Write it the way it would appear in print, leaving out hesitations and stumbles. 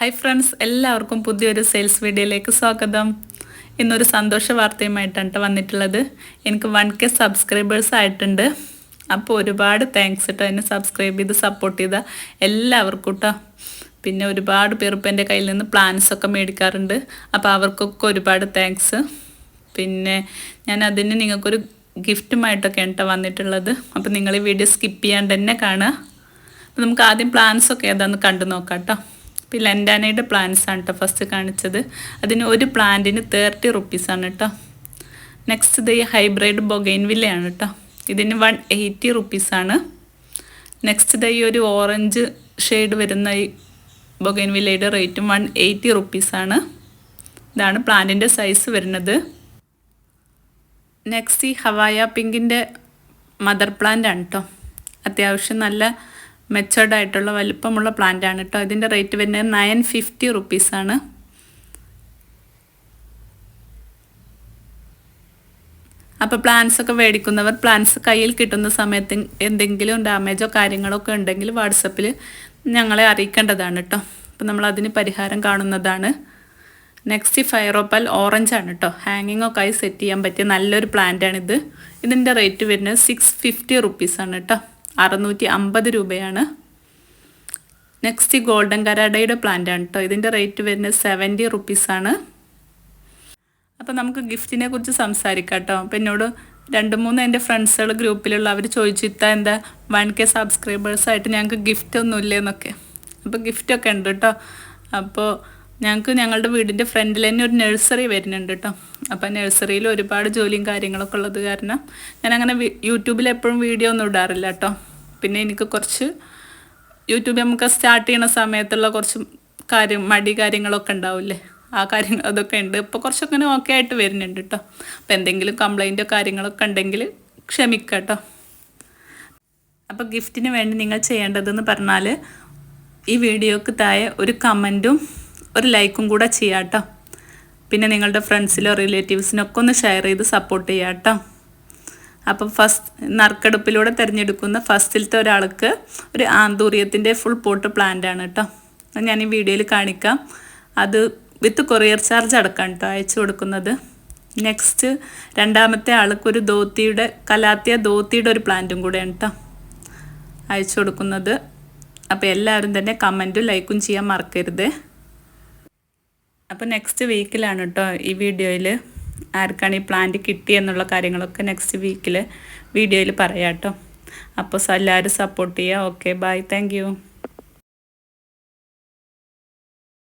Hi friends, എല്ലാവർക്കും പുതിയൊരു sales വീഡിയോയിലേക്ക് സ്വാഗതം. ഇന്നൊരു സന്തോഷ വാർത്തയുമായിട്ടാണ് വന്നിട്ടുള്ളത്. എനിക്ക് 1K സബ്സ്ക്രൈബേഴ്സ് ആയിട്ടുണ്ട്. അപ്പോൾ ഒരുപാട് താങ്ക്സ് കേട്ടോ, എന്നെ സബ്സ്ക്രൈബ് ചെയ്ത് സപ്പോർട്ട് ചെയ്ത എല്ലാവർക്കും കേട്ടോ. പിന്നെ ഒരുപാട് പേർ ഇപ്പം എൻ്റെ കയ്യിൽ നിന്ന് പ്ലാൻസൊക്കെ മേടിക്കാറുണ്ട്. അപ്പോൾ അവർക്കൊക്കെ ഒരുപാട് താങ്ക്സ്. പിന്നെ ഞാൻ അതിന് നിങ്ങൾക്കൊരു ഗിഫ്റ്റുമായിട്ടൊക്കെയാണ് കേട്ടോ വന്നിട്ടുള്ളത്. അപ്പോൾ നിങ്ങൾ ഈ വീഡിയോ സ്കിപ്പ് ചെയ്യാണ്ട് തന്നെ കാണുക. അപ്പോൾ നമുക്ക് ആദ്യം പ്ലാൻസൊക്കെ ഏതാണെന്ന് കണ്ടു നോക്കാം കേട്ടോ. ഇപ്പോൾ ലെൻഡാനയുടെ പ്ലാന്റ്സ് ആണ് കേട്ടോ ഫസ്റ്റ് കാണിച്ചത്. അതിന് ഒരു പ്ലാന്റിന് 30 റുപ്പീസാണ് കേട്ടോ. നെക്സ്റ്റ് ഇത് ഈ ഹൈബ്രിഡ് ബൊഗൈൻവില്ലയാണ് കേട്ടോ. ഇതിന് 180 റുപ്പീസാണ്. നെക്സ്റ്റ് ഇത് ഈ ഒരു ഓറഞ്ച് ഷെയ്ഡ് വരുന്ന ഈ ബൊഗൈൻവില്ലയുടെ റേറ്റും 180 റുപ്പീസാണ്. ഇതാണ് പ്ലാന്റിൻ്റെ സൈസ് വരുന്നത്. നെക്സ്റ്റ് ഈ ഹവായ പിങ്കിൻ്റെ മദർ പ്ലാന്റ് ആണ് കേട്ടോ. അത്യാവശ്യം നല്ല മെച്ചേർഡ് ആയിട്ടുള്ള വലുപ്പമുള്ള പ്ലാന്റ് ആണ് കേട്ടോ. ഇതിൻ്റെ റേറ്റ് വരുന്നത് 950 റുപ്പീസാണ്. അപ്പോൾ പ്ലാൻസൊക്കെ മേടിക്കുന്നവർ പ്ലാൻസ് കയ്യിൽ കിട്ടുന്ന സമയത്ത് എന്തെങ്കിലും ഡാമേജോ കാര്യങ്ങളൊക്കെ ഉണ്ടെങ്കിൽ വാട്സപ്പിൽ ഞങ്ങളെ അറിയിക്കേണ്ടതാണ് കേട്ടോ. അപ്പോൾ നമ്മൾ അതിന് പരിഹാരം കാണുന്നതാണ്. നെക്സ്റ്റ് ഫയറോപ്പൽ ഓറഞ്ച് ആണ് കേട്ടോ. ഹാങ്ങിങ് ഒക്കെ ആയി സെറ്റ് ചെയ്യാൻ പറ്റിയ നല്ലൊരു പ്ലാന്റാണിത്. ഇതിൻ്റെ റേറ്റ് വരുന്നത് 650 റുപ്പീസാണ് കേട്ടോ. 650 രൂപയാണ്. നെക്സ്റ്റ് ഗോൾഡൻ കരാഡയുടെ പ്ലാന്റ് ആണ് കേട്ടോ. ഇതിൻ്റെ റേറ്റ് വരുന്നത് 70 റുപ്പീസാണ്. അപ്പോൾ നമുക്ക് ഗിഫ്റ്റിനെ കുറിച്ച് സംസാരിക്കാം കേട്ടോ. അപ്പോൾ എന്നോട് 2-3 എൻ്റെ ഫ്രണ്ട്സുകൾ ഗ്രൂപ്പിലുള്ള അവർ ചോദിച്ചു, എന്താ 1K സബ്സ്ക്രൈബേഴ്സായിട്ട് ഞങ്ങൾക്ക് ഗിഫ്റ്റ് ഒന്നും ഇല്ലേന്നൊക്കെ. അപ്പോൾ ഗിഫ്റ്റൊക്കെ ഉണ്ട് കേട്ടോ. അപ്പോൾ ഞങ്ങൾക്ക് ഞങ്ങളുടെ വീടിൻ്റെ ഫ്രണ്ടിൽ തന്നെ ഒരു നഴ്സറി വരുന്നുണ്ട് കേട്ടോ. അപ്പോൾ നഴ്സറിയിൽ ഒരുപാട് ജോലിയും കാര്യങ്ങളൊക്കെ ഉള്ളത് കാരണം ഞാനങ്ങനെ യൂട്യൂബിൽ എപ്പോഴും വീഡിയോ ഒന്നും ഇടാറില്ല കേട്ടോ. പിന്നെ എനിക്ക് കുറച്ച് യൂട്യൂബ് നമുക്ക് സ്റ്റാർട്ട് ചെയ്യുന്ന സമയത്തുള്ള കുറച്ച് മടി കാര്യങ്ങളൊക്കെ ഉണ്ടാവില്ലേ, ആ കാര്യങ്ങൾ അതൊക്കെ ഉണ്ട്. ഇപ്പോൾ കുറച്ചൊക്കെ ഇങ്ങനെ ഓക്കെ ആയിട്ട് വരുന്നുണ്ട് കേട്ടോ. അപ്പോൾ എന്തെങ്കിലും കംപ്ലൈൻറ്റോ കാര്യങ്ങളൊക്കെ ഉണ്ടെങ്കിൽ ക്ഷമിക്കുക കേട്ടോ. അപ്പോൾ ഗിഫ്റ്റിന് വേണ്ടി നിങ്ങൾ ചെയ്യേണ്ടതെന്ന് പറഞ്ഞാൽ ഈ വീഡിയോക്ക് താഴെ ഒരു കമൻറ്റും ഒരു ലൈക്കും കൂടെ ചെയ്യാം കേട്ടോ. പിന്നെ നിങ്ങളുടെ ഫ്രണ്ട്സിലോ റിലേറ്റീവ്സിനൊക്കെ ഒന്ന് ഷെയർ ചെയ്ത് സപ്പോർട്ട് ചെയ്യാം കേട്ടോ. അപ്പം നറുക്കെടുപ്പിലൂടെ തിരഞ്ഞെടുക്കുന്ന ഫസ്റ്റിലത്തെ ഒരാൾക്ക് ഒരു ആന്തൂറിയത്തിൻ്റെ ഫുൾ പോട്ട് പ്ലാന്റ് ആണ് കേട്ടോ. ഞാൻ ഈ വീഡിയോയിൽ കാണിക്കാം. അത് വിത്ത് കൊറിയർ ചാർജ് അടക്കം കേട്ടോ അയച്ചു കൊടുക്കുന്നത്. നെക്സ്റ്റ് രണ്ടാമത്തെ ആൾക്കൊരു കലാത്തിയ ധോത്തിയുടെ ഒരു പ്ലാന്റും കൂടെയാണ് കേട്ടോ അയച്ചു കൊടുക്കുന്നത്. അപ്പോൾ എല്ലാവരും തന്നെ കമൻറ്റും ലൈക്കും ചെയ്യാൻ മറക്കരുത്. അപ്പോൾ നെക്സ്റ്റ് വീക്കിലാണ് കേട്ടോ ഈ വീഡിയോയിൽ ആർക്കാണ് ഈ പ്ലാന്റ് കിട്ടിയെന്നുള്ള കാര്യങ്ങളൊക്കെ നെക്സ്റ്റ് വീക്കിൽ വീഡിയോയിൽ പറയാം കേട്ടോ. അപ്പോൾ എല്ലാവരും സപ്പോർട്ട് ചെയ്യുക. Okay, bye, thank U.